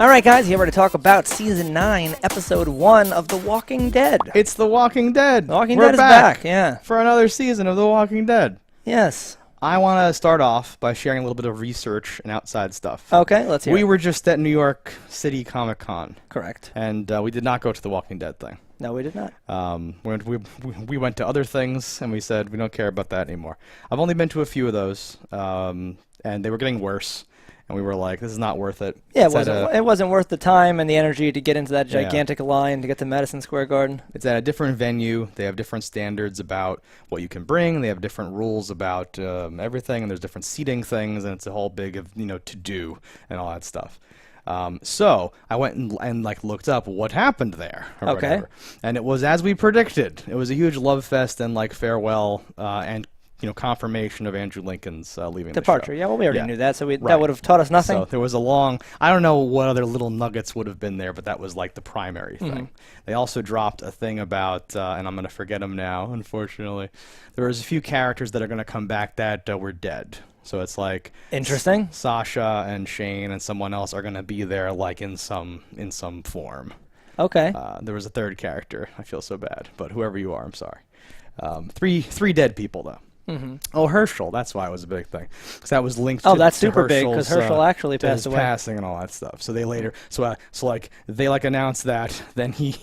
All right, guys, here we're to talk about Season 9, Episode 1 of The Walking Dead. It's The Walking Dead. The Walking Dead is back, yeah. For another season of The Walking Dead. Yes. I want to start off by sharing a little bit of research and outside stuff. Okay, let's hear it. We were just at New York City Comic Con. Correct. And we did not go to The Walking Dead thing. No, we did not. We went to other things, and we said we don't care about that anymore. I've only been to a few of those, and they were getting worse. And we were like, this is not worth it. Yeah, it wasn't worth the time and the energy to get into that gigantic line to get to Madison Square Garden. It's at a different venue. They have different standards about what you can bring. They have different rules about everything, and there's different seating things, and it's a whole big to-do and all that stuff. So I went and looked up what happened there. Or whatever. And it was as we predicted. It was a huge love fest and farewell and confirmation of Andrew Lincoln's leaving departure. the show. Yeah, well, we already knew that, so that would have taught us nothing. So there was a long, I don't know what other little nuggets would have been there, but that was the primary thing. They also dropped a thing about, and I'm going to forget them now, unfortunately. There was a few characters that are going to come back that were dead. So it's interesting. Sasha and Shane and someone else are going to be there in some form. Okay. There was a third character. I feel so bad, but whoever you are, I'm sorry. Three dead people though. Oh, Herschel. That's why it was a big thing, because that was linked. Oh, that's super big because Herschel actually passed away. Passing and all that stuff. So they later, they announced that. Then he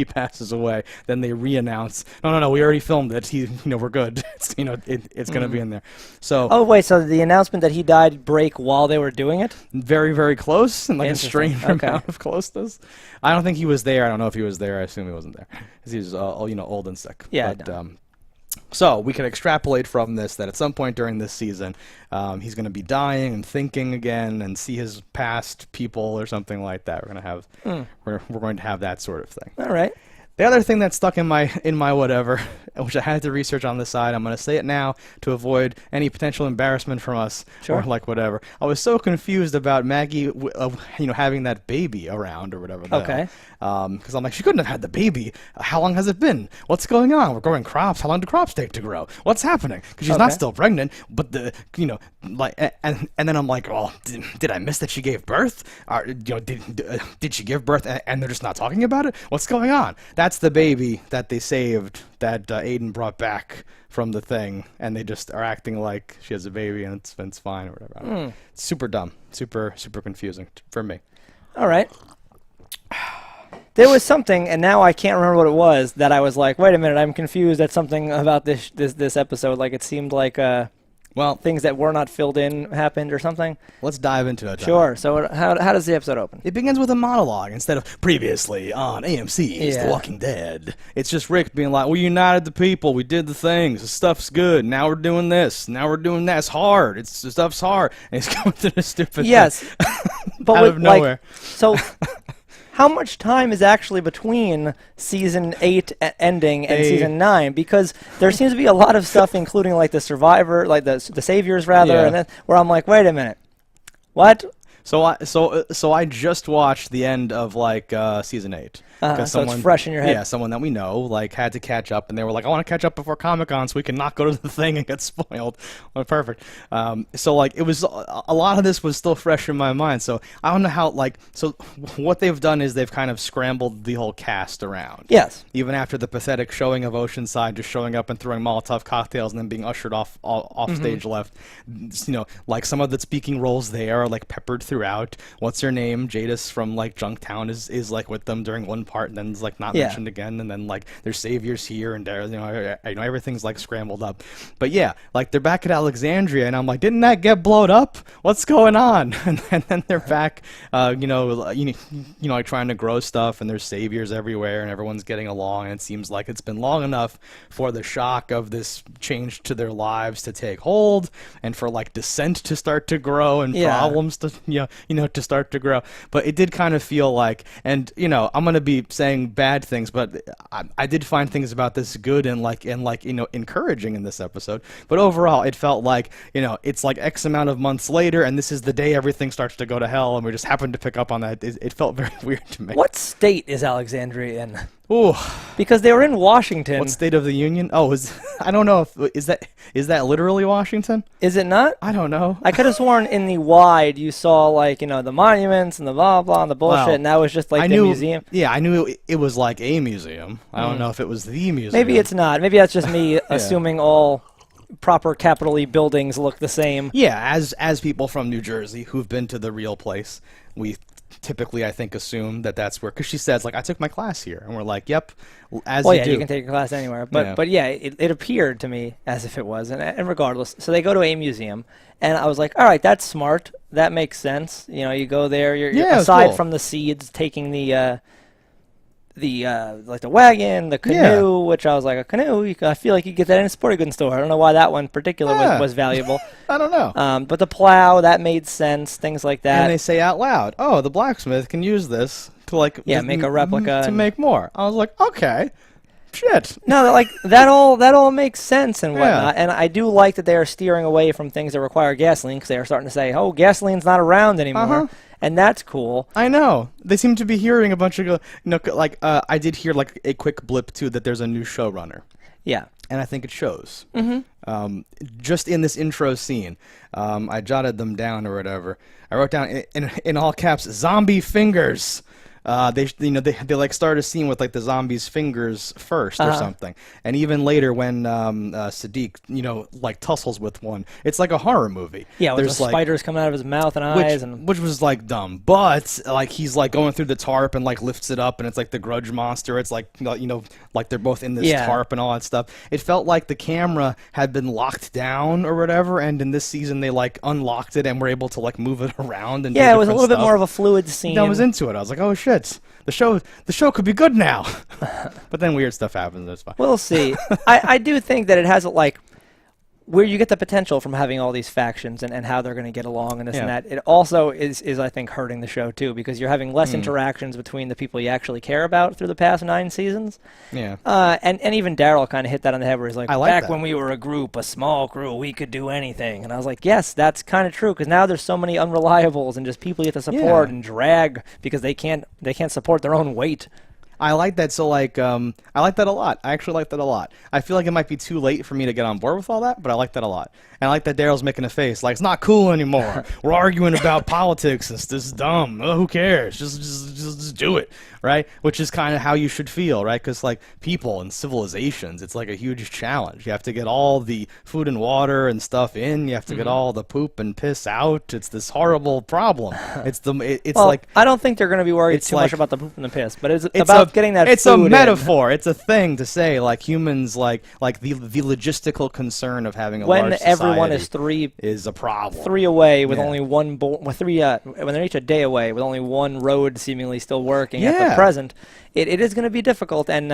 passes away. Then they re-announce. No, we already filmed it. We're good. It's it's gonna be in there. So. Oh wait, so the announcement that he died break while they were doing it? Very, very close, and a strange amount of closeness. I don't think he was there. I don't know if he was there. I assume he wasn't there, because he was old and sick. Yeah. But, so we can extrapolate from this that at some point during this season, he's going to be dying and thinking again and see his past people or something like that. We're going to have that sort of thing. All right. The other thing that stuck in my whatever, which I had to research on the side, I'm going to say it now to avoid any potential embarrassment from us, sure. Or whatever. I was so confused about Maggie, having that baby around or whatever. Okay. Because I'm like, she couldn't have had the baby. How long has it been? What's going on? We're growing crops. How long do crops take to grow? What's happening? Because she's not still pregnant, but and then I'm like, well, did I miss that she gave birth? Or, did she give birth and they're just not talking about it? What's going on? That's the baby that they saved, that Aiden brought back from the thing, and they just are acting like she has a baby and it's fine or whatever. It's super dumb, super confusing for me. All right. There was something, and now I can't remember what it was, that I was like, wait a minute, I'm confused at something about this episode. Like, it seemed like things that were not filled in happened or something. Let's dive into it. Sure. So how does the episode open? It begins with a monologue instead of previously on AMC's The Walking Dead. It's just Rick being like, we united the people, we did the things, the stuff's good, now we're doing this, now we're doing that, it's hard, the stuff's hard, and he's going through this stupid thing. But out of nowhere. So how much time is actually between Season 8 ending and Season 9? Because there seems to be a lot of stuff, including the survivor, the saviors rather, and then where I'm like, wait a minute, what? So I just watched the end of Season 8. So it's fresh in your head. Yeah, someone that we know had to catch up, and they were like, I want to catch up before Comic-Con so we can not go to the thing and get spoiled. Well, perfect. So it was a lot of this was still fresh in my mind. So I don't know how so what they've done is they've kind of scrambled the whole cast around. Yes. Even after the pathetic showing of Oceanside, just showing up and throwing Molotov cocktails and then being ushered off stage left. Some of the speaking roles there are peppered throughout. What's her name? Jadis from Junktown is with them during one part, and then is not mentioned again, and then there's saviors here and there. Everything's scrambled up. But yeah, they're back at Alexandria, and I'm like, didn't that get blowed up? What's going on? And then they're back, trying to grow stuff, and there's saviors everywhere, and everyone's getting along, and it seems like it's been long enough for the shock of this change to their lives to take hold, and for dissent to start to grow, and problems to to start to grow. But it did kind of feel and I'm gonna be saying bad things, but I did find things about this good and encouraging in this episode. But overall, it felt it's X amount of months later, and this is the day everything starts to go to hell, and we just happened to pick up on that. It felt very weird to me. What state is Alexandria in? Ooh. Because they were in Washington. What State of the Union? Oh, I don't know if is that literally Washington? Is it not? I don't know. I could have sworn in the wide you saw like the monuments and the blah blah and the bullshit, Well, and that was just like I the knew, museum. Yeah, I knew it was like a museum. I don't know if it was the museum. Maybe it's not. Maybe that's just me assuming all proper capital E buildings look the same. Yeah, as people from New Jersey who've been to the real place, we typically, I think, assume that that's where, because she says, like, I took my class here, and we're like, yep, as Well, you yeah, do. you can take a class anywhere, but yeah, it appeared to me as if it was, and regardless, so they go to a museum, and I was like, all right, that's smart, that makes sense. You go there, you're aside cool. from the seeds, taking the like the wagon, the canoe, which I was like, a canoe, I feel like you get that in a sporting goods store. I don't know why that one in particular was valuable. I don't know. But the plow, that made sense, things like that. And they say out loud, oh, the blacksmith can use this to, like, make a replica. To make more. I was like, okay, shit. No, like, that all makes sense and whatnot. And I do like that they are steering away from things that require gasoline, because they are starting to say, oh, gasoline's not around anymore. And that's cool. I know. They seem to be hearing a bunch of, I did hear, like, a quick blip, too, that there's a new showrunner. Yeah. And I think it shows. Just in this intro scene, I jotted them down or whatever. I wrote down in all caps, zombie fingers. They like start a scene with like the zombies' fingers first or something, and even later when Sadiq like tussles with one, it's like a horror movie. Yeah, there's the like spiders coming out of his mouth and eyes, which was like dumb, but like he's like going through the tarp and like lifts it up, and it's like the Grudge monster. It's like like they're both in this tarp and all that stuff. It felt like the camera had been locked down or whatever, and in this season they like unlocked it and were able to like move it around and do it was a little stuff. bit more of a fluid scene. I was into it. I was like, oh shit. The show could be good now. But then weird stuff happens. It's fine. We'll see. I do think that it has like where you get the potential from having all these factions and how they're going to get along and this and that. It also is I think hurting the show too, because you're having less interactions between the people you actually care about through the past 9 seasons. Yeah. And even Daryl kind of hit that on the head where he's like, back that. when we were a group, a small crew, we could do anything. And I was like, yes, that's kind of true, because now there's so many unreliables and just people you have to support and drag because they can't support their own weight. I like that. So, like, I like that a lot. I actually like that a lot. I feel like it might be too late for me to get on board with all that, but I like that a lot. And I like that Daryl's making a face. Like, it's not cool anymore. We're arguing about politics. This is dumb. Oh, who cares? Just do it, right? Which is kind of how you should feel, right? Because, like, people and civilizations, it's like a huge challenge. You have to get all the food and water and stuff in. You have to get all the poop and piss out. It's this horrible problem. Like, I don't think they're going to be worried too much about the poop and the piss, but it's about getting that it's food a metaphor. in. It's a thing to say, like, humans, like the logistical concern of having a when large society everyone is is a problem. 3 away with only one when they're each a day away with only one road seemingly still working at the present, it is going to be difficult, and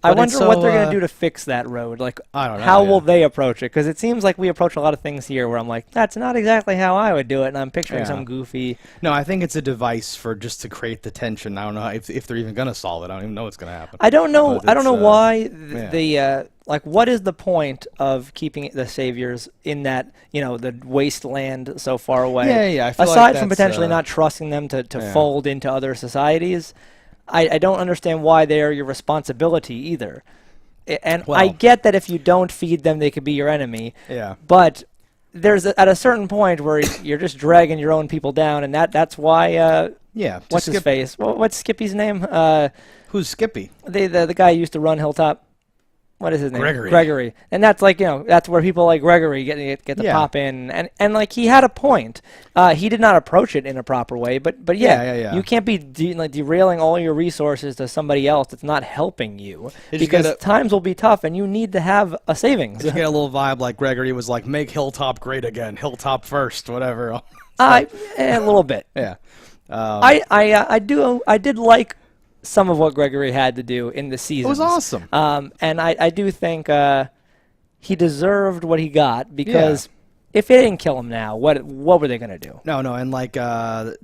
I wonder what they're going to do to fix that road. Like, I don't know, how will they approach it? Because it seems like we approach a lot of things here where I'm like, that's not exactly how I would do it, and I'm picturing some goofy. No, I think it's a device for just to create the tension. I don't know if they're even going to solve it. I don't even know what's going to happen. I don't know. I don't know why the like, what is the point of keeping the saviors in that the wasteland so far away? Yeah. I feel Aside like from potentially not trusting them to fold into other societies. I don't understand why they are your responsibility either. And I get that if you don't feed them, they could be your enemy. Yeah. But there's at a certain point where you're just dragging your own people down, and that's why. What's his face? What's Skippy's name? Who's Skippy? The guy who used to run Hilltop. What is his name? Gregory. And that's like, that's where people like Gregory get to pop in. And like, he had a point. He did not approach it in a proper way, but you can't be derailing all your resources to somebody else that's not helping you. Because times will be tough and you need to have a savings. You get a little vibe like Gregory was like, make Hilltop great again. Hilltop first, whatever. A little bit. Yeah. I did like some of what Gregory had to do in the season. It was awesome. And I do think he deserved what he got, because if they didn't kill him now, what were they gonna do? No, and like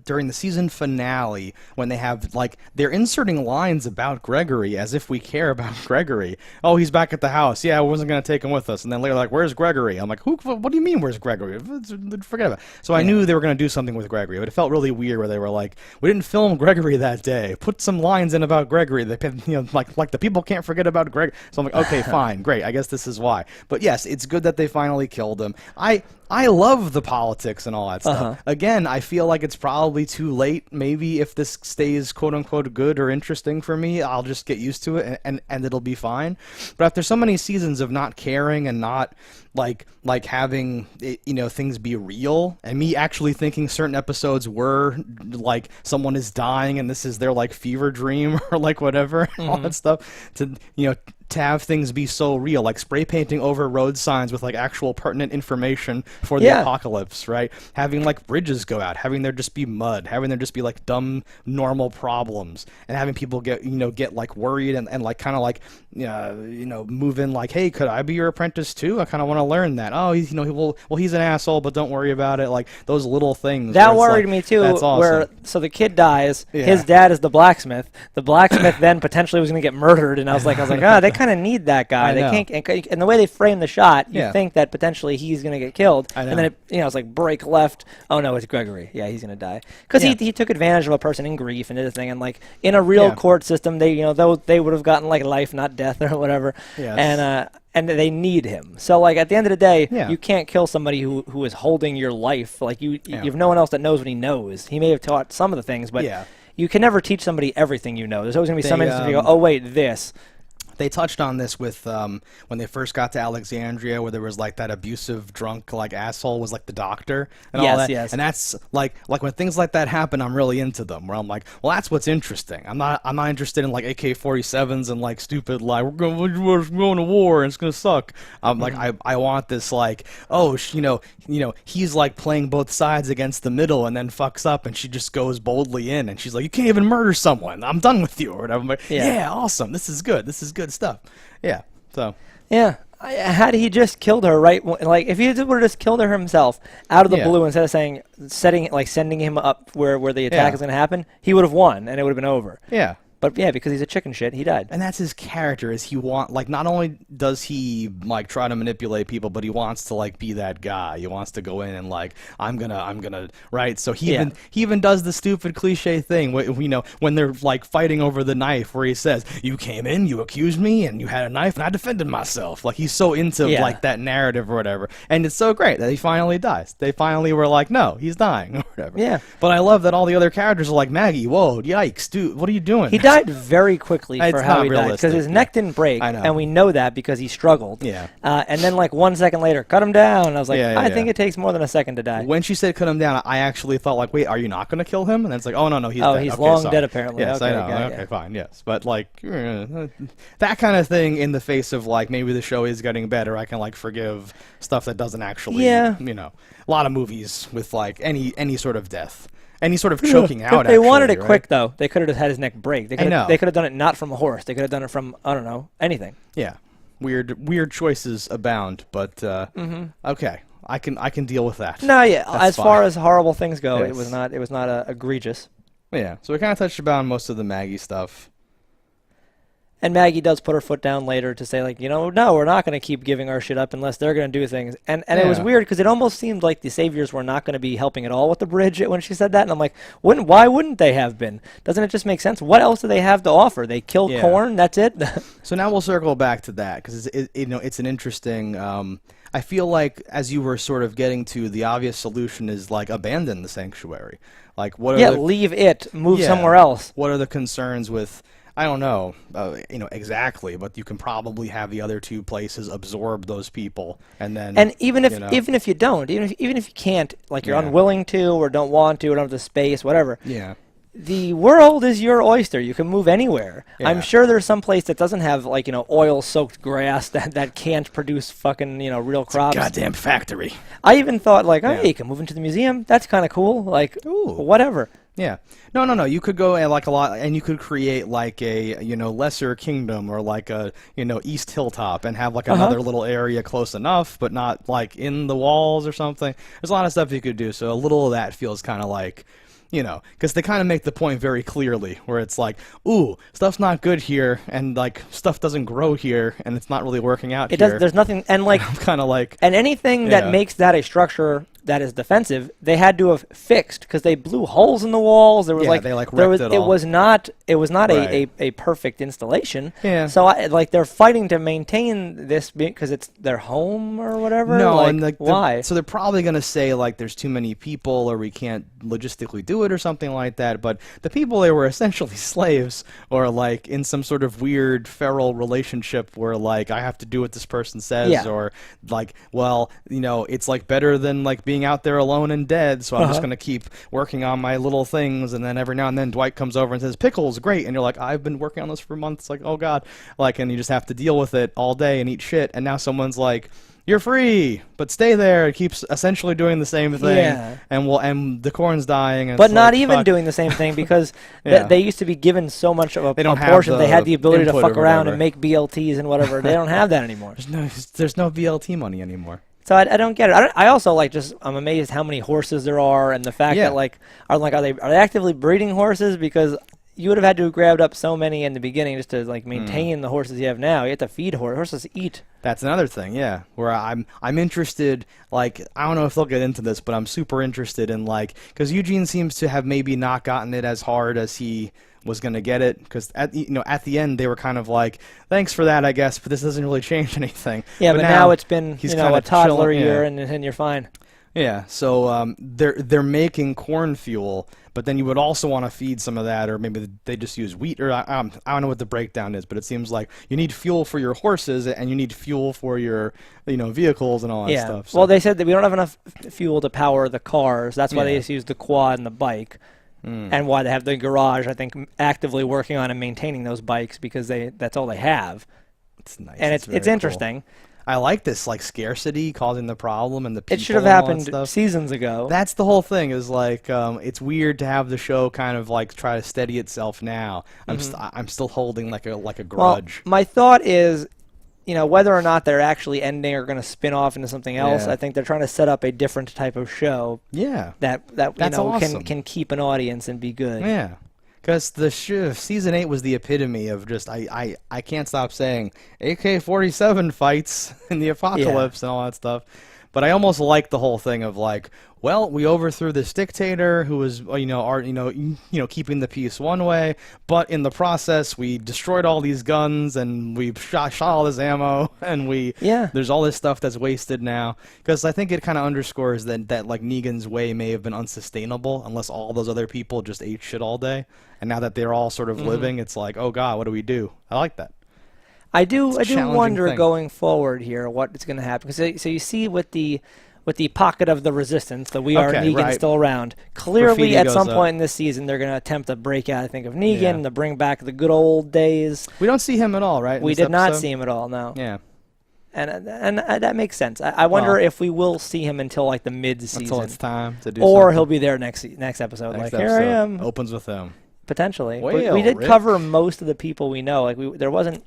during the season finale, when they have like they're inserting lines about Gregory as if we care about Gregory. Oh, he's back at the house. Yeah, I wasn't gonna take him with us. And then later, like, where's Gregory? I'm like, what do you mean, where's Gregory? Forget about it. So I knew they were gonna do something with Gregory, but it felt really weird where they were like, we didn't film Gregory that day. Put some lines in about Gregory. They, like the people can't forget about Greg. So I'm like, okay, fine, great. I guess this is why. But yes, it's good that they finally killed him. I love the politics and all that stuff. Again, I feel like it's probably too late. Maybe if this stays quote-unquote good or interesting for me, I'll just get used to it and it'll be fine. But after so many seasons of not caring and not like having it, things be real, and me actually thinking certain episodes were like someone is dying and this is their like fever dream or like whatever, all that stuff, to have things be so real, like spray painting over road signs with like actual pertinent information for the apocalypse, right? Having like bridges go out, having there just be mud, having there just be like dumb normal problems, and having people get like worried and like kind of like move in like, hey, could I be your apprentice too? I kind of want to learn that. Oh, he's he's an asshole, but don't worry about it. Like those little things. That worried me too. That's awesome. So the kid dies. Yeah. His dad is the blacksmith. The blacksmith then potentially was going to get murdered, and I was like, they kind of need that guy. They can't, and the way they frame the shot, you think that potentially he's going to get killed, and then it's like break left. Oh no, it's Gregory. Yeah, he's going to die because he took advantage of a person in grief and did a thing, and like in a real court system, they they would have gotten like life, not death or whatever, and they need him. So like at the end of the day, you can't kill somebody who is holding your life. Like you have no one else that knows what he knows. He may have taught some of the things, but you can never teach somebody everything you know. There's always going to be some instance where you go, oh wait, this. They touched on this with when they first got to Alexandria, where there was like that abusive drunk like asshole was like the doctor and all that. And that's like when things like that happen, I'm really into them. Where I'm like, well, that's what's interesting. I'm not interested in like AK-47s and like stupid like we're going to war and it's gonna suck. Like I want this like he's like playing both sides against the middle and then fucks up and she just goes boldly in and she's like, you can't even murder someone. I'm done with you or whatever. I'm like, yeah, awesome. This is good. This is good stuff. Yeah. So. Yeah. Had he just killed her, right? Like, if he would have just killed her himself out of the blue instead of sending him up where the attack is going to happen, he would have won and it would have been over. Yeah. But yeah, because he's a chicken shit, he died. And that's his character. Is he not only does he like try to manipulate people, but he wants to like be that guy. He wants to go in and like I'm gonna right. So he even does the stupid cliche thing. When they're like fighting over the knife, where he says, "You came in, you accused me, and you had a knife, and I defended myself." Like he's so into like that narrative or whatever. And it's so great that he finally dies. They finally were like, "No, he's dying," or whatever. Yeah. But I love that all the other characters are like, "Maggie, whoa, yikes, dude, what are you doing?" He died very quickly for how he died because his neck didn't break, and we know that because he struggled. Yeah. And then like 1 second later, cut him down. And I was like, I think it takes more than a second to die. When she said cut him down, I actually thought like, wait, are you not going to kill him? And then it's like, oh no, he's dead. He's long dead apparently. Yes, I know. Okay, fine, yes, but like that kind of thing in the face of like maybe the show is getting better, I can like forgive stuff that doesn't actually. A lot of movies with like any sort of death. Any sort of choking out. If they wanted it quick, though, they could have just had his neck break. They could have done it not from a horse. They could have done it from, I don't know, anything. Yeah. Weird choices abound, but okay. I can deal with that. No, yeah. As far as horrible things go, it was not egregious. Yeah. So we kind of touched about most of the Maggie stuff. And Maggie does put her foot down later to say, like, no, we're not going to keep giving our shit up unless they're going to do things. And it was weird because it almost seemed like the Saviors were not going to be helping at all with the bridge when she said that. And I'm like, why wouldn't they have been? Doesn't it just make sense? What else do they have to offer? They kill corn, that's it? So now we'll circle back to that because it's an interesting... I feel like as you were sort of getting to, the obvious solution is like abandon the sanctuary. Like what? Leave it. Move somewhere else. What are the concerns with... I don't know, exactly, but you can probably have the other two places absorb those people, and then. And even if you don't, even if you can't, like you're unwilling to, or don't want to, or don't have the space, whatever. Yeah. The world is your oyster. You can move anywhere. Yeah. I'm sure there's some place that doesn't have like oil-soaked grass that can't produce fucking real crops. It's a goddamn factory. I even thought like, hey, you can move into the museum. That's kind of cool. Like, whatever. Yeah. No. You could go and like a lot, and you could create like a lesser kingdom or like a East Hilltop and have like another little area close enough, but not like in the walls or something. There's a lot of stuff you could do. So a little of that feels kind of like. Because they kind of make the point very clearly, where it's like, ooh, stuff's not good here, and like stuff doesn't grow here, and it's not really working out here. There's nothing, and like I'm kind of like, and anything that makes that a structure that is defensive, they had to have fixed because they blew holes in the walls. There was they wrecked it all. It was not Right. a perfect installation. Yeah. So they're fighting to maintain this because it's their home or whatever. No, like, and like why? So they're probably gonna say like there's too many people or we can't logistically do it or something like that. But the people they were essentially slaves or like in some sort of weird feral relationship where like I have to do what this person says or like it's like better than like being out there alone and dead. So I'm just gonna keep working on my little things, and then every now and then Dwight comes over and says pickles, great, and you're like I've been working on this for months. Like oh god, like and you just have to deal with it all day and eat shit. And now someone's like. You're free, but stay there. It keeps essentially doing the same thing, and the corn's dying. And but not even doing the same thing because they used to be given so much of a portion. They had the ability to fuck around and make BLTs and whatever. They don't have that anymore. There's no BLT money anymore. So I don't get it. I also I'm amazed how many horses there are and the fact that are they actively breeding horses because. You would have had to have grabbed up so many in the beginning just to like maintain the horses you have now. You have to feed horses eat. That's another thing, yeah. Where I'm interested, like I don't know if they'll get into this, but I'm super interested in like because Eugene seems to have maybe not gotten it as hard as he was gonna get it because at the end they were kind of like thanks for that I guess, but this doesn't really change anything. Yeah, but now it's been a toddler year and you're fine. Yeah, so they're making corn fuel, but then you would also want to feed some of that, or maybe they just use wheat, or I don't know what the breakdown is, but it seems like you need fuel for your horses and you need fuel for your vehicles and all that stuff. So. Well, they said that we don't have enough fuel to power the cars. That's why they just use the quad and the bike, and why they have the garage. I think actively working on and maintaining those bikes because that's all they have. It's nice, and it's interesting. Cool. I like this like scarcity causing the problem and the people. It should have happened seasons ago. That's the whole thing. Is like it's weird to have the show kind of like try to steady itself now. I'm still holding like a grudge. Well, my thought is, whether or not they're actually ending or going to spin off into something else. I think they're trying to set up a different type of show. Yeah. That's awesome. can keep an audience and be good. Yeah. Because the season 8 was the epitome of just I can't stop saying AK-47 fights in the apocalypse and all that stuff, but I almost like the whole thing of like, well, we overthrew this dictator who was keeping the peace one way, but in the process we destroyed all these guns and we shot all this ammo and there's all this stuff that's wasted now. Because I think it kind of underscores that like Negan's way may have been unsustainable unless all those other people just ate shit all day. And now that they're all sort of living, it's like, oh god, what do we do? I like that. I do wonder going forward here what is going to happen. So you see with the pocket of the resistance, the We Are Negan still around. Clearly, graffiti at some point in this season, they're going to attempt to break out, I think, of Negan, to bring back the good old days. We don't see him at all, right? We did not see him at all, no. Yeah. And that makes sense. I wonder if we will see him until like the mid-season. Until it's time to do or something. he'll be there next episode. Here I am. Opens with him. Potentially. Well, we did cover most of the people we know. Like there wasn't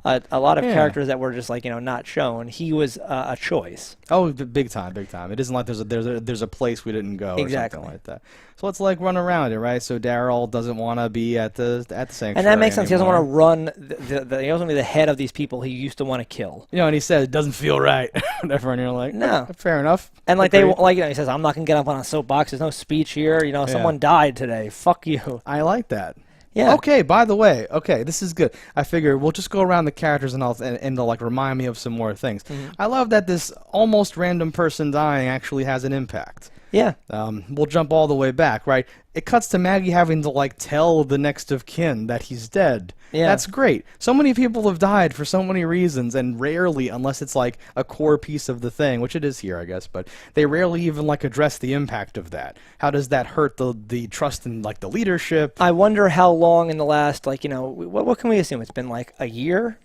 a lot of characters that were just like not shown. He was a choice. Oh, big time. It isn't like there's a place we didn't go or something like that. So let's like run around it, right? So Daryl doesn't want to be at the sanctuary, and that makes sense. Anymore. He doesn't want to run. He doesn't want to be the head of these people he used to want to kill. And he says it doesn't feel right. Whatever, and you're like, no, fair enough. And like he says, I'm not gonna get up on a soapbox. There's no speech here. Someone died today. Fuck you. I like that. Yeah. Okay, by the way, this is good. I figure we'll just go around the characters and they'll like remind me of some more things. I love that this almost random person dying actually has an impact. Yeah. We'll jump all the way back, right? It cuts to Maggie having to like tell the next of kin that he's dead. Yeah. That's great. So many people have died for so many reasons, and rarely, unless it's like a core piece of the thing, which it is here, I guess, but they rarely even like address the impact of that. How does that hurt the trust in like the leadership? I wonder how long in the last what can we assume? It's been like a year?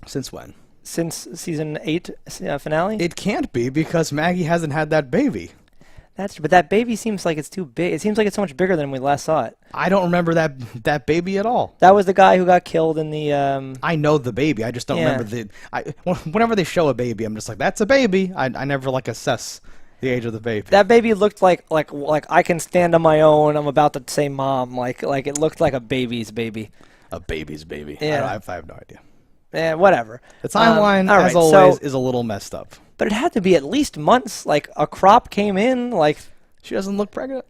Since when? Since season 8 finale? It can't be because Maggie hasn't had that baby. But that baby seems like it's too big. It seems like it's so much bigger than we last saw it. I don't remember that baby at all. That was the guy who got killed in the. I know the baby. I just don't remember whenever they show a baby, I'm just like, that's a baby. I never like assess the age of the baby. That baby looked like I can stand on my own. I'm about to say mom. Like it looked like a baby's baby. A baby's baby. Yeah. I have no idea. Yeah, whatever. The timeline, as always, is a little messed up. But it had to be at least months. Like a crop came in. Like she doesn't look pregnant.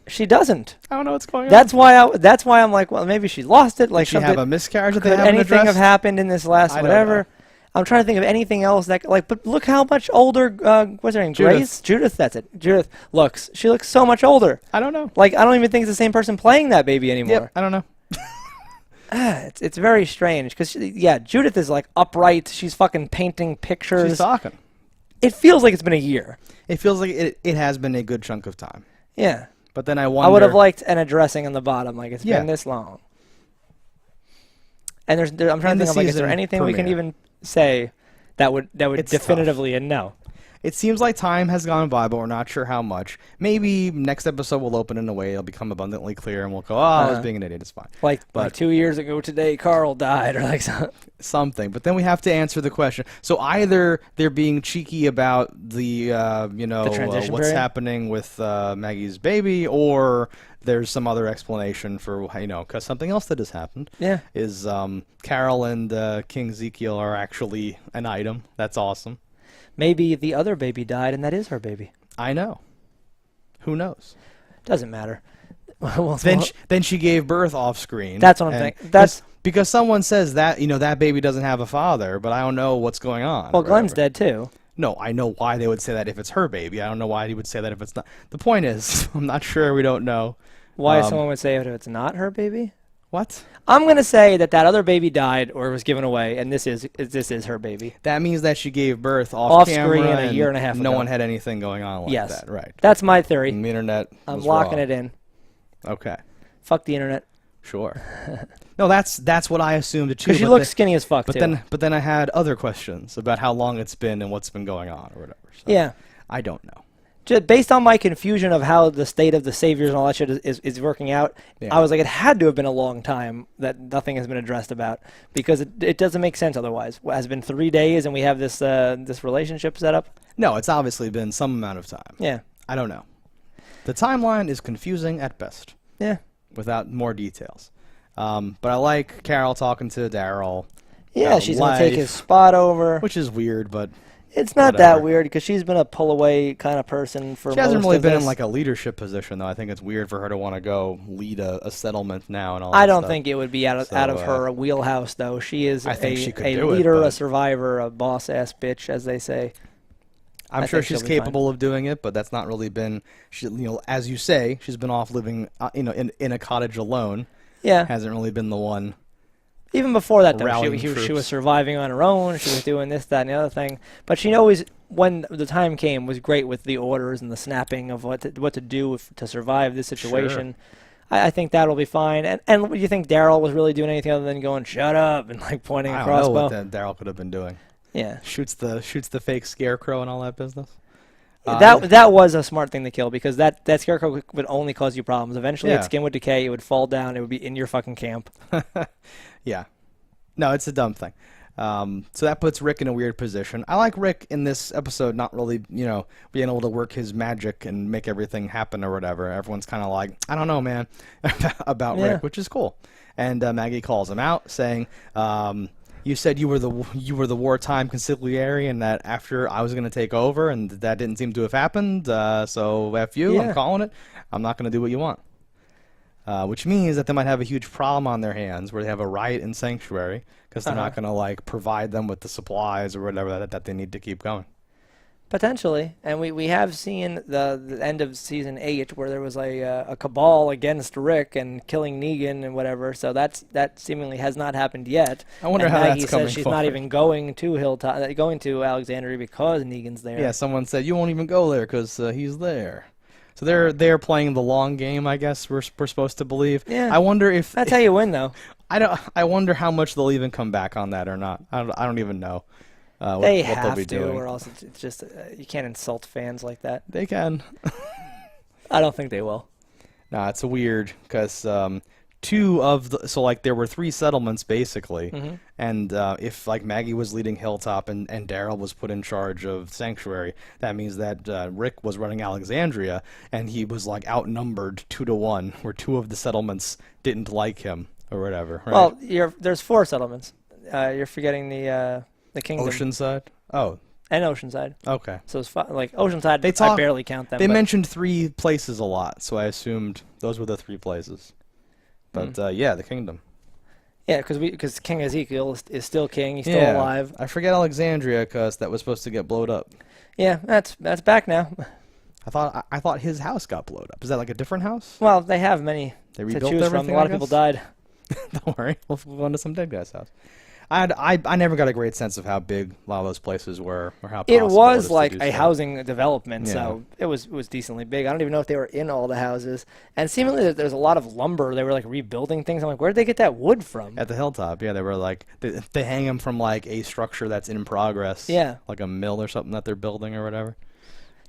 She doesn't. I don't know what's going on. That's why I'm like, well, maybe she lost it. Like Did she have a miscarriage that they could haven't anything addressed? have happened in this last whatever? I'm trying to think of anything else that but look how much older what's her name? Judith. Grace? Judith, that's it. Judith looks. She looks so much older. I don't know. Like I don't even think it's the same person playing that baby anymore. Yep, I don't know. It's very strange because Judith is like upright. She's fucking painting pictures. She's talking. It feels like it's been a year. It feels like it has been a good chunk of time. Yeah. But then I wonder. I would have liked an addressing on the bottom, like it's been this long. And I'm trying to think of like, is there anything we can even say that would definitively and no? It seems like time has gone by, but we're not sure how much. Maybe next episode will open in a way it'll become abundantly clear, and we'll go, I was being an idiot, it's fine. Like 2 years ago today, Carl died, or like something. But then we have to answer the question. So either they're being cheeky about the what's happening with Maggie's baby, or there's some other explanation for, because something else that has happened is Carol and King Ezekiel are actually an item. That's awesome. Maybe the other baby died, and that is her baby. I know. Who knows? Doesn't matter. Then she gave birth off screen. That's what I'm thinking. That's because someone says that that baby doesn't have a father, but I don't know what's going on. Well, Glenn's dead too. No, I know why they would say that if it's her baby. I don't know why he would say that if it's not. The point is, I'm not sure. We don't know why someone would say it if it's not her baby. What? I'm gonna say that other baby died or was given away, and this is her baby. That means that she gave birth off camera screen a year and a half ago. No one had anything going on like that, right? That's my theory. The internet. I'm locking it in. Okay. Fuck the internet. Sure. No, that's what I assumed too. Because she looks skinny as fuck too. But then I had other questions about how long it's been and what's been going on or whatever. So yeah. I don't know. Just based on my confusion of how the state of the saviors and all that shit is working out, I was like, it had to have been a long time that nothing has been addressed about, because it doesn't make sense otherwise. It has been 3 days and we have this this relationship set up? No, it's obviously been some amount of time. Yeah. I don't know. The timeline is confusing at best. Yeah. Without more details. But I like Carol talking to Daryl. Yeah, she's going to take his spot over. Which is weird, but... It's not that weird, because she's been a pull-away kind of person for most of this. She hasn't really been in like a leadership position, though. I think it's weird for her to want to go lead a settlement now and all that I don't stuff. think it would be out of her wheelhouse, though. She is a leader, leader, a survivor, a boss-ass bitch, as they say. I'm sure she's capable of doing it, but that's not really been... as you say, she's been off living in a cottage alone. Yeah. Hasn't really been the one... Even before that, though, she was surviving on her own. She was doing this, that, and the other thing. But she always, when the time came, was great with the orders and the snapping of what to do to survive this situation. Sure. I think that'll be fine. And you think Daryl was really doing anything other than going, shut up, and like pointing a crossbow? I don't know what Daryl could have been doing. Yeah. Shoots the fake scarecrow and all that business. That was a smart thing to kill, because that scarecrow would only cause you problems. Eventually, its skin would decay, it would fall down, it would be in your fucking camp. Yeah. No, it's a dumb thing. So that puts Rick in a weird position. I like Rick in this episode not really, being able to work his magic and make everything happen or whatever. Everyone's kind of like, I don't know, man, about Rick, which is cool. And Maggie calls him out, saying, you said you were the wartime consigliere, and that after I was going to take over, and that didn't seem to have happened. So F you, I'm calling it. I'm not going to do what you want. Which means that they might have a huge problem on their hands, where they have a riot in Sanctuary, because they're not going to provide them with the supplies or whatever that they need to keep going. Potentially, and we have seen the end of season 8 where there was a cabal against Rick and killing Negan and whatever. So that seemingly has not happened yet. I wonder how Maggie that's coming says she's forward. not even going to Alexandria because Negan's there. Yeah, someone said you won't even go there because he's there. So they're playing the long game, I guess we're supposed to believe. Yeah. I wonder if that's how you win, though. I wonder how much they'll even come back on that or not. I don't even know. They what have they'll be to, doing. or else it's just you can't insult fans like that. They can. I don't think they will. Nah, it's a weird because there were 3 settlements basically, and if like Maggie was leading Hilltop and Daryl was put in charge of Sanctuary, that means that Rick was running Alexandria, and he was like outnumbered 2-1, where 2 of the settlements didn't like him or whatever. Right? Well, there's 4 settlements. You're forgetting the kingdom. Oceanside. Oh. And Oceanside. Okay. So it's like Oceanside. I barely count them. They mentioned 3 places a lot, so I assumed those were the 3 places. But yeah, the kingdom. Yeah, because King Ezekiel is still king. He's still alive. I forget Alexandria because that was supposed to get blowed up. Yeah, that's back now. I thought his house got blowed up. Is that like a different house? Well, they have many they to choose from. A lot of people died. Don't worry, we'll go into some dead guy's house. I never got a great sense of how big a lot of those places were, or how it was to like do a so. housing development, so it was decently big. I don't even know if they were in all the houses, and seemingly there's a lot of lumber. They were like rebuilding things. I'm like, where did they get that wood from? At the Hilltop, yeah, they were like they hang them from like a structure that's in progress, like a mill or something that they're building or whatever.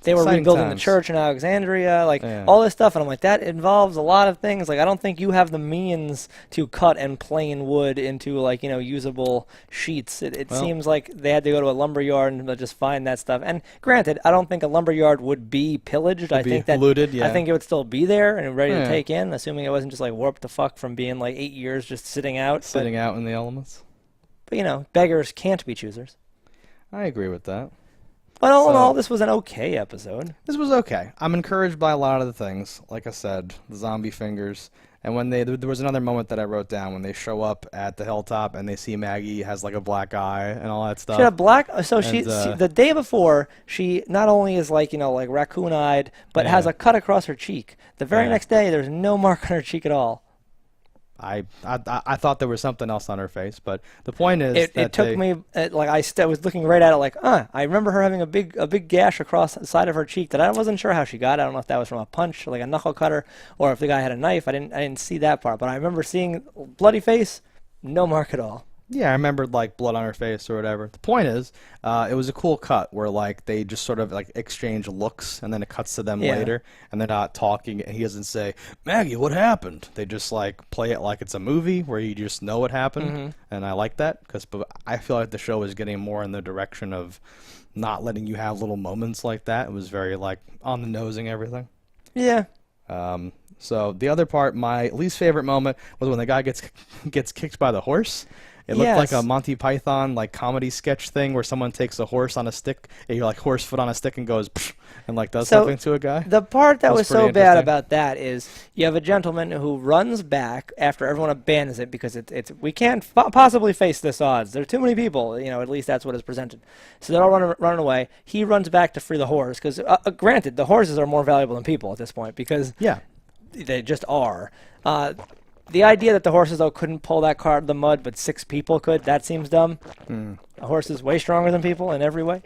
They were rebuilding the church in Alexandria, all this stuff, and I'm like, that involves a lot of things. Like, I don't think you have the means to cut and plane wood into usable sheets. It seems like they had to go to a lumber yard and just find that stuff. And granted, I don't think a lumber yard would be pillaged. I think looted. Yeah. I think it would still be there and ready to take in, assuming it wasn't just like warped the fuck from being like 8 years just sitting out. Sitting out in the elements. But beggars can't be choosers. I agree with that. But all in all, this was an okay episode. This was okay. I'm encouraged by a lot of the things. Like I said, the zombie fingers. And when there was another moment that I wrote down when they show up at the Hilltop and they see Maggie has like a black eye and all that stuff. She had a black. So she the day before, she not only is like raccoon-eyed, but has a cut across her cheek. The very next day, there's no mark on her cheek at all. I thought there was something else on her face, but the point is it took me I was looking right at it like, I remember her having a big gash across the side of her cheek that I wasn't sure how she got. I don't know if that was from a punch, like a knuckle cutter, or if the guy had a knife. I didn't see that part, but I remember seeing bloody face, no mark at all. Yeah, I remembered like blood on her face or whatever. The point is, it was a cool cut where like they just sort of like exchange looks, and then it cuts to them later, and they're not talking. And he doesn't say, "Maggie, what happened?" They just like play it like it's a movie where you just know what happened, and I like that because I feel like the show is getting more in the direction of not letting you have little moments like that. It was very like on the nosing everything. Yeah. So the other part, my least favorite moment was when the guy gets kicked by the horse. It looked like a Monty Python like comedy sketch thing where someone takes a horse on a stick, and you're like horse foot on a stick and goes and like does something to a guy. The part that was so bad about that is you have a gentleman who runs back after everyone abandons it because we can't possibly face this odds. There are too many people, at least that's what is presented. So they're all running away. He runs back to free the horse because, granted, the horses are more valuable than people at this point because they just are. The idea that the horses, though, couldn't pull that car out of the mud, but 6 people could, that seems dumb. A horse is way stronger than people in every way.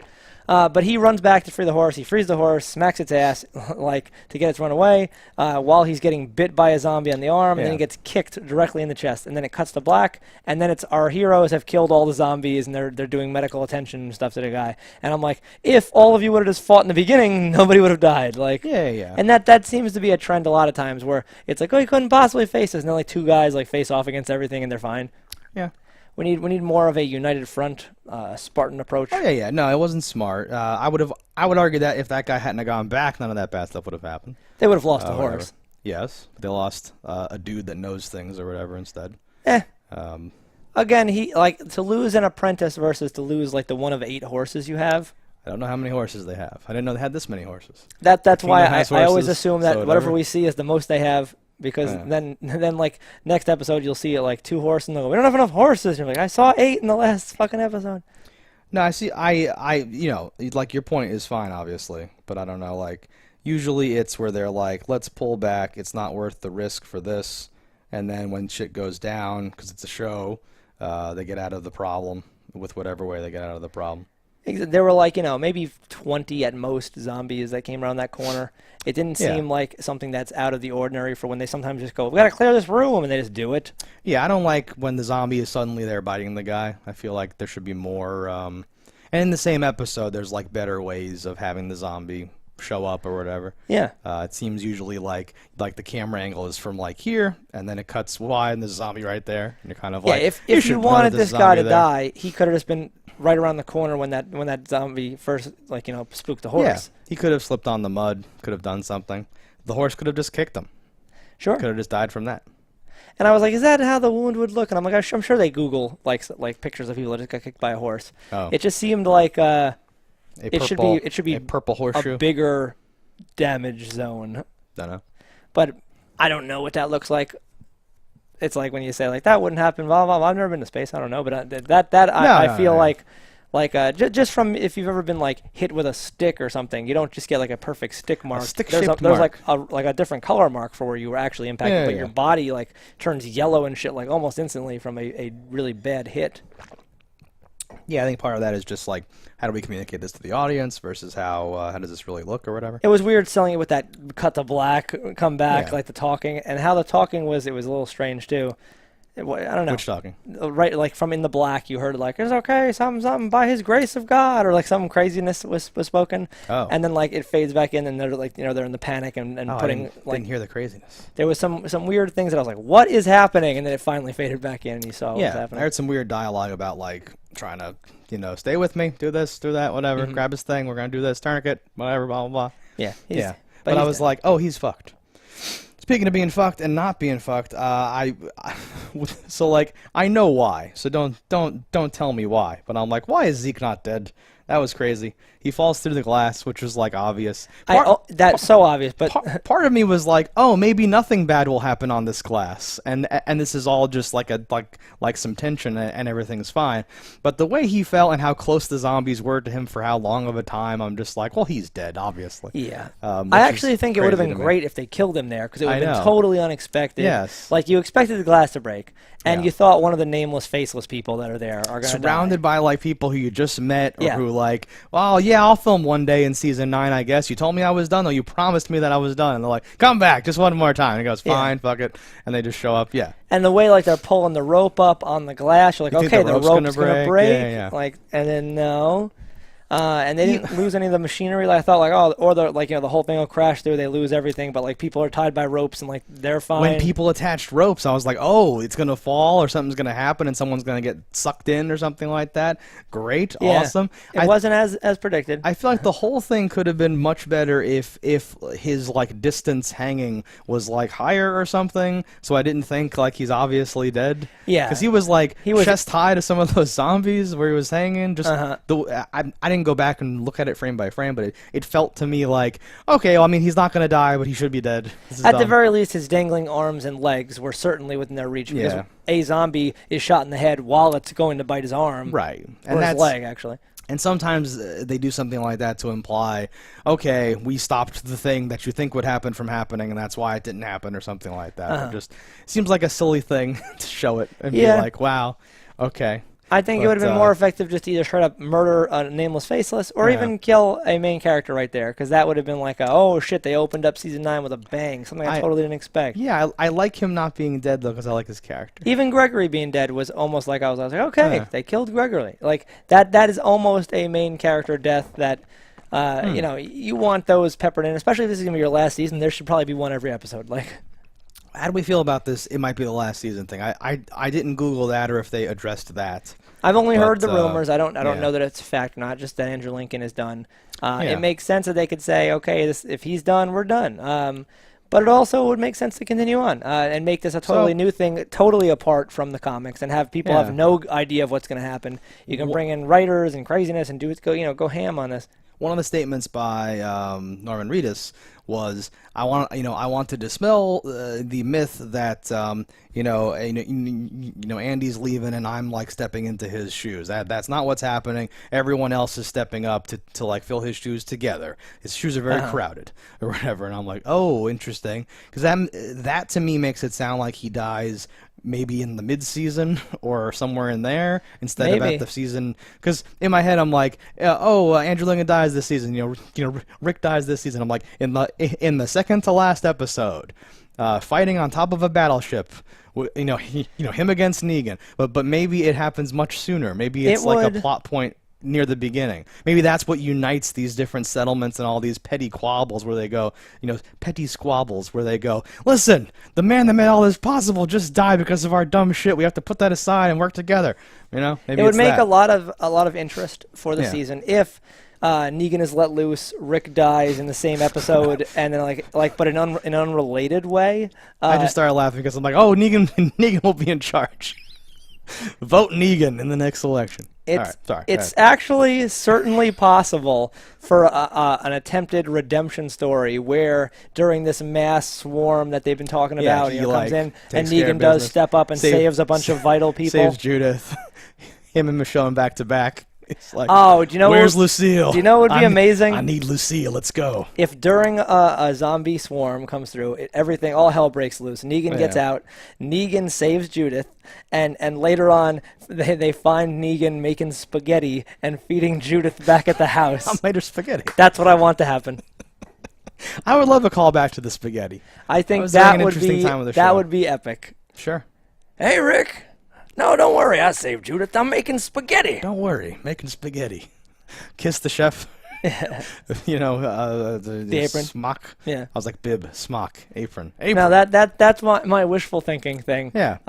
But he runs back to free the horse. He frees the horse, smacks its ass, like, to get it to run away, while he's getting bit by a zombie on the arm, and then he gets kicked directly in the chest. And then it cuts to black, and then it's our heroes have killed all the zombies, and they're doing medical attention and stuff to the guy. And I'm like, if all of you would have just fought in the beginning, nobody would have died. Like, And that seems to be a trend a lot of times, where it's like, oh, you couldn't possibly face this, and then like 2 guys like face off against everything, and they're fine. Yeah. We need more of a united front, Spartan approach. Oh yeah. No, it wasn't smart. I would argue that if that guy hadn't have gone back, none of that bad stuff would have happened. They would have lost the horse. Yes, they lost a dude that knows things or whatever instead. Again, he to lose an apprentice versus to lose like the one of 8 horses you have. I don't know how many horses they have. I didn't know they had this many horses. That's why I always assume that whatever we see is the most they have. Because then like next episode you'll see it like 2 horses and they'll go, we don't have enough horses. And you're like, I saw 8 in the last fucking episode. No, I see. I like your point is fine, obviously, but I don't know. Like usually it's where they're like, let's pull back. It's not worth the risk for this. And then when shit goes down, because it's a show, they get out of the problem with whatever way they get out of the problem. There were like, maybe 20 at most zombies that came around that corner. It didn't seem like something that's out of the ordinary for when they sometimes just go, we gotta clear this room, and they just do it. Yeah, I don't like when the zombie is suddenly there biting the guy. I feel like there should be more, and in the same episode, there's like better ways of having the zombie show up or whatever. Yeah. It seems usually like the camera angle is from like here, and then it cuts wide, and there's a zombie right there, and you're kind of like, if you wanted this guy to die, he could have just been right around the corner when that zombie first, like, spooked the horse. Yeah, he could have slipped on the mud, could have done something. The horse could have just kicked him. Sure. Could have just died from that. And I was like, is that how the wound would look? And I'm like, I'm sure they Google like pictures of people that just got kicked by a horse. Oh. It just seemed like it should be a purple horseshoe, a bigger damage zone. Don't know. But I don't know what that looks like. It's like when you say like that wouldn't happen. Blah, blah, blah. I've never been to space. I don't know, but I feel like just from if you've ever been like hit with a stick or something, you don't just get like a perfect stick mark. There's like a different color mark for where you were actually impacted, but your body like turns yellow and shit like almost instantly from a really bad hit. Yeah, I think part of that is just like, how do we communicate this to the audience versus how does this really look or whatever. It was weird selling it with that cut to black, come back, like the talking, and how the talking was. It was a little strange too. I don't know. Which talking? Right, like from In the Black, you heard like, it's okay, something by His grace of God, or like some craziness was spoken. Oh. And then like it fades back in, and they're like, they're in the panic and putting I didn't hear the craziness. There was some weird things that I was like, what is happening? And then it finally faded back in, and you saw what was happening. I heard some weird dialogue about like trying to, stay with me, do this, do that, whatever, grab his thing, we're gonna do this, tourniquet, whatever, blah blah blah. Yeah. But I was like, oh, he's fucked. Speaking of being fucked and not being fucked, so like I know why. So don't tell me why. But I'm like, why is Zeke not dead? That was crazy. He falls through the glass, which was like obvious. That's so obvious. But part of me was like, oh, maybe nothing bad will happen on this glass, and this is all just like some tension and everything's fine. But the way he fell and how close the zombies were to him for how long of a time, I'm just like, well, he's dead, obviously. Yeah. I actually think it would have been great if they killed him there, because it would have been totally unexpected. Yes. Like you expected the glass to break, and you thought one of the nameless, faceless people that are there are going to surrounded by like people who you just met, or who like, well, yeah, I'll film one day in season 9, I guess. You told me I was done, though. You promised me that I was done. And they're like, come back, just one more time. And he goes, fine, fuck it. And they just show up, And the way like they're pulling the rope up on the glass, you're like, okay, the rope's gonna break. Yeah. Like, and then no. And they didn't lose any of the machinery. Like I thought, like the whole thing will crash through. They lose everything, but like people are tied by ropes and like they're fine. When people attached ropes, I was like, oh, it's gonna fall or something's gonna happen and someone's gonna get sucked in or something like that. Great, awesome. It wasn't as predicted. I feel like the whole thing could have been much better if his like distance hanging was like higher or something. So I didn't think like he's obviously dead. Yeah, because he was chest high to some of those zombies where he was hanging. Just I didn't go back and look at it frame by frame, but it felt to me like, okay, well, I mean, he's not going to die, but he should be dead. At the very least, his dangling arms and legs were certainly within their reach, because a zombie is shot in the head while it's going to bite his arm. Right. Or his leg, actually. And sometimes they do something like that to imply, okay, we stopped the thing that you think would happen from happening, and that's why it didn't happen, or something like that. It just seems like a silly thing to show it and be like, wow, okay. I think it would have been more effective just to either straight up murder a nameless faceless, or even kill a main character right there, because that would have been like, oh shit, they opened up season 9 with a bang, something I totally didn't expect. Yeah, I like him not being dead though, because I like his character. Even Gregory being dead was almost like I was like, okay, they killed Gregory. Like that is almost a main character death that. You want those peppered in, especially if this is gonna be your last season. There should probably be one every episode. Like. How do we feel about this? It might be the last season thing. I didn't Google that or if they addressed that. I've only heard the rumors. I don't know that it's a fact or not. Just that Andrew Lincoln is done. It makes sense that they could say, okay, if he's done, we're done. But it also would make sense to continue on and make this a totally new thing, totally apart from the comics, and have people have no idea of what's going to happen. You can bring in writers and craziness and go ham on this. One of the statements by Norman Reedus was, I want to dispel the myth that Andy's leaving and I'm like stepping into his shoes. That's not what's happening. Everyone else is stepping up to like fill his shoes together. His shoes are very crowded or whatever. And I'm like, oh, interesting, because that to me makes it sound like he dies maybe in the mid-season or somewhere in there instead of at the season. Because in my head I'm like, Andrew Lincoln dies this season. Rick dies this season. I'm like, in the second to last episode, fighting on top of a battleship. Him against Negan. But maybe it happens much sooner. Maybe it's like a plot point near the beginning. Maybe that's what unites these different settlements and all these petty squabbles where they go, petty squabbles where they go, listen, the man that made all this possible just died because of our dumb shit. We have to put that aside and work together. Maybe it would make that. a lot of interest for the season if Negan is let loose, Rick dies in the same episode, and then but in an unrelated way. I just started laughing because I'm like, oh, Negan will be in charge. Vote Negan in the next election. It's actually certainly possible for an attempted redemption story where during this mass swarm that they've been talking about, he comes in and Negan does step up and saves a bunch of vital people. Saves Judith. Him and Michonne back to back. It's like, do you know where's Lucille? Do you know what would be amazing? I need Lucille. Let's go. If during a zombie swarm comes through, all hell breaks loose. Negan gets out. Negan saves Judith, and later on, they find Negan making spaghetti and feeding Judith back at the house. I made her spaghetti. That's what I want to happen. I would love a callback to the spaghetti. I think that would be epic. Sure. Hey, Rick. No, don't worry. I saved Judith. I'm making spaghetti. Don't worry. Making spaghetti. Kiss the chef. The apron. Smock. Yeah. I was like, bib, smock, apron. No, that's my wishful thinking thing. Yeah.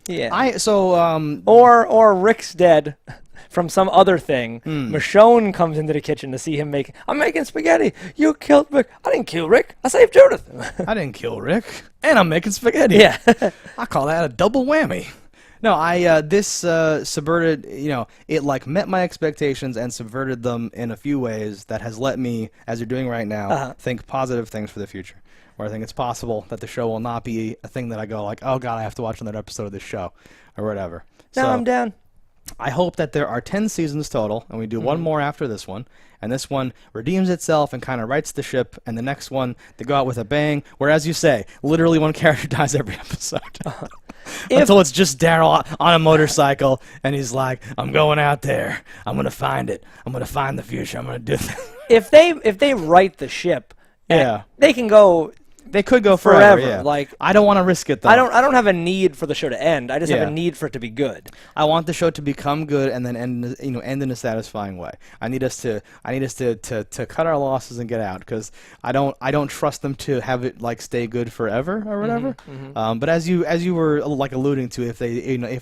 Yeah. Or Rick's dead from some other thing. Michonne comes into the kitchen to see him I'm making spaghetti. You killed Rick. I didn't kill Rick. I saved Judith. I didn't kill Rick. And I'm making spaghetti. Yeah. I call that a double whammy. No, this subverted, it met my expectations and subverted them in a few ways that has let me, as you're doing right now, think positive things for the future. Where I think it's possible that the show will not be a thing that I go like, oh God, I have to watch another episode of this show or whatever. No, I'm down. I hope that there are 10 seasons total, and we do one more after this one, and this one redeems itself and kind of rights the ship, and the next one, they go out with a bang, where, as you say, literally one character dies every episode. Until it's just Daryl on a motorcycle, and he's like, I'm going out there. I'm going to find it. I'm going to find the future. I'm going to do this. If they right the ship, they can go... They could go forever. Yeah. I don't want to risk it though. I don't have a need for the show to end. I just have a need for it to be good. I want the show to become good and then end in a satisfying way. I need us to cut our losses and get out because I don't trust them to have it stay good forever or whatever. But as you were alluding to, if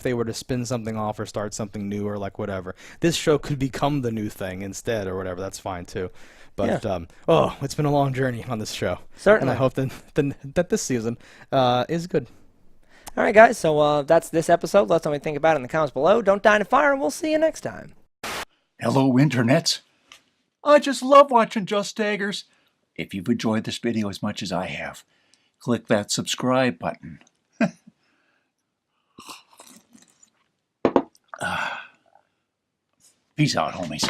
they were to spin something off or start something new or whatever, this show could become the new thing instead or whatever. That's fine too. But it's been a long journey on this show. Certainly. And I hope that this season is good. All right, guys. So that's this episode. Let us know what you think about it in the comments below. Don't die in a fire, and we'll see you next time. Hello, internets. I just love watching JustDaggers. If you've enjoyed this video as much as I have, click that subscribe button. Peace out, homies.